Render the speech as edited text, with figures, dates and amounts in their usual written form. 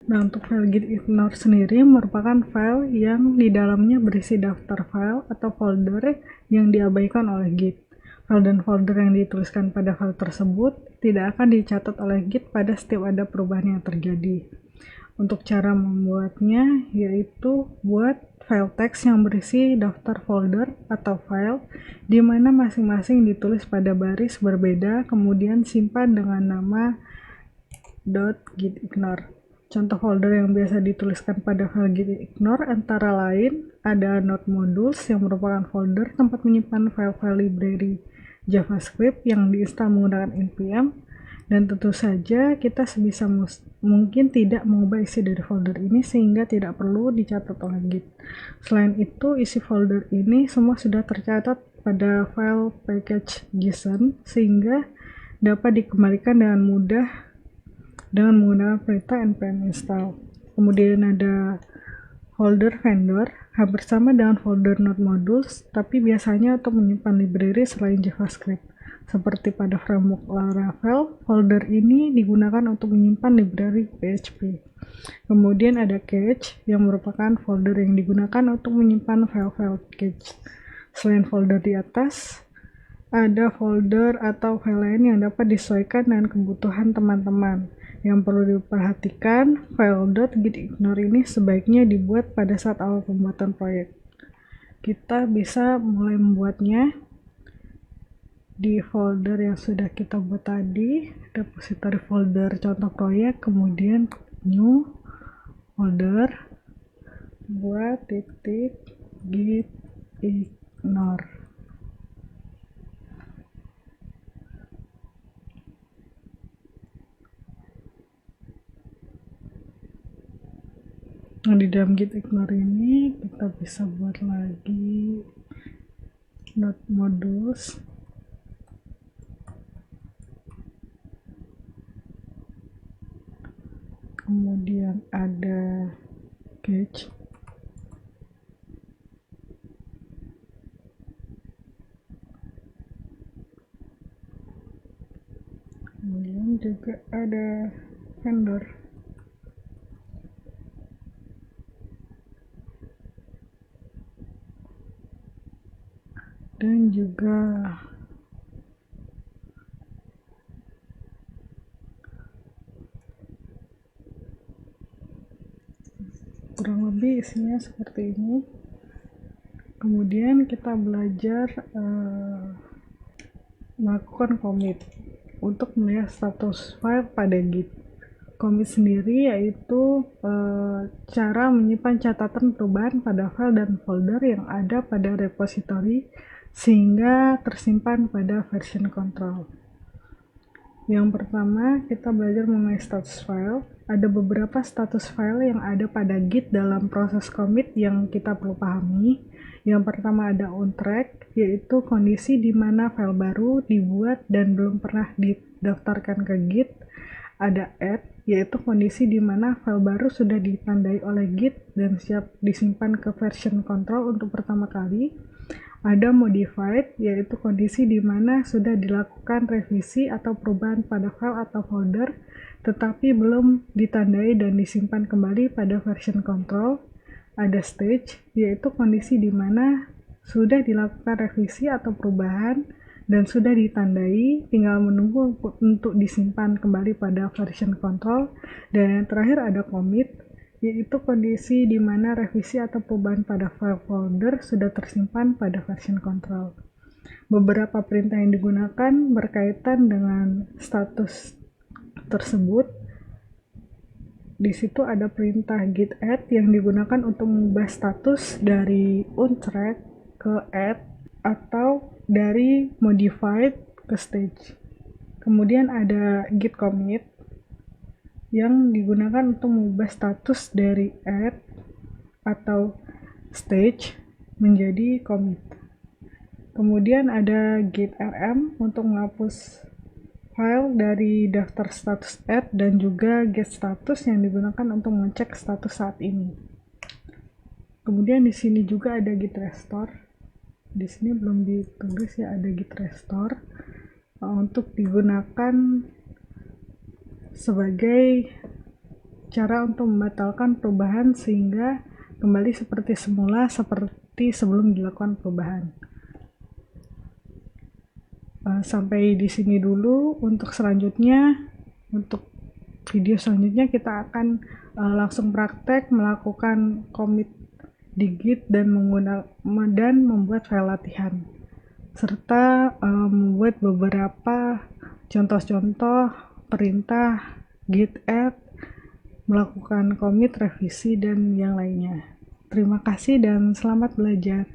Nah, untuk file git ignore sendiri merupakan file yang di dalamnya berisi daftar file atau folder yang diabaikan oleh Git. File dan folder yang dituliskan pada file tersebut tidak akan dicatat oleh Git pada setiap ada perubahan yang terjadi. Untuk cara membuatnya yaitu buat file teks yang berisi daftar folder atau file di mana masing-masing ditulis pada baris berbeda, kemudian simpan dengan nama .gitignore. Contoh folder yang biasa dituliskan pada file gitignore antara lain ada node modules yang merupakan folder tempat menyimpan file-file library JavaScript yang diinstal menggunakan npm, dan tentu saja kita sebisa mungkin tidak mengubah isi dari folder ini sehingga tidak perlu dicatat oleh Git. Selain itu, isi folder ini semua sudah tercatat pada file package.json sehingga dapat dikembalikan dengan mudah dengan menggunakan perintah npm install. Kemudian ada folder vendor, hampir sama dengan folder node modules, tapi biasanya untuk menyimpan library selain JavaScript. Seperti pada framework Laravel, folder ini digunakan untuk menyimpan library PHP. Kemudian ada cache, yang merupakan folder yang digunakan untuk menyimpan file-file cache. Selain folder di atas, ada folder atau file lain yang dapat disesuaikan dengan kebutuhan teman-teman. Yang perlu diperhatikan, file .gitignore ini sebaiknya dibuat pada saat awal pembuatan proyek. Kita bisa mulai membuatnya di folder yang sudah kita buat tadi, repository folder contoh proyek, kemudian new folder, buat .gitignore. Nah, di dalam gitignore ini kita bisa buat lagi node modules, kemudian ada cache, kemudian juga ada vendor. Dan juga kurang lebih isinya seperti ini. Kemudian kita belajar melakukan commit untuk melihat status file pada Git. Commit sendiri yaitu cara menyimpan catatan perubahan pada file dan folder yang ada pada repository sehingga tersimpan pada version control. Yang pertama, kita belajar mengenai status file. Ada beberapa status file yang ada pada Git dalam proses commit yang kita perlu pahami. Yang pertama ada on track, yaitu kondisi di mana file baru dibuat dan belum pernah didaftarkan ke Git. Ada add, yaitu kondisi di mana file baru sudah ditandai oleh Git dan siap disimpan ke version control untuk pertama kali. Ada modified, yaitu kondisi di mana sudah dilakukan revisi atau perubahan pada file atau folder, tetapi belum ditandai dan disimpan kembali pada version control. Ada stage, yaitu kondisi di mana sudah dilakukan revisi atau perubahan dan sudah ditandai, tinggal menunggu untuk disimpan kembali pada version control. Dan yang terakhir ada commit, yaitu kondisi di mana revisi atau perubahan pada file folder sudah tersimpan pada version control. Beberapa perintah yang digunakan berkaitan dengan status tersebut. Di situ ada perintah git add yang digunakan untuk mengubah status dari on track ke add atau dari modified ke stage. Kemudian ada git commit yang digunakan untuk mengubah status dari add atau stage menjadi commit. Kemudian ada git rm untuk menghapus file dari daftar status add dan juga get status yang digunakan untuk mengecek status saat ini. Kemudian di sini juga ada git restore. Di sini belum ditulis ya, ada git restore untuk digunakan sebagai cara untuk membatalkan perubahan sehingga kembali seperti semula, seperti sebelum dilakukan perubahan. Sampai di sini dulu. Untuk selanjutnya, untuk video selanjutnya kita akan langsung praktek melakukan commit di Git dan membuat file latihan, serta membuat beberapa contoh-contoh perintah git add, melakukan commit, revisi, dan yang lainnya. Terima kasih dan selamat belajar.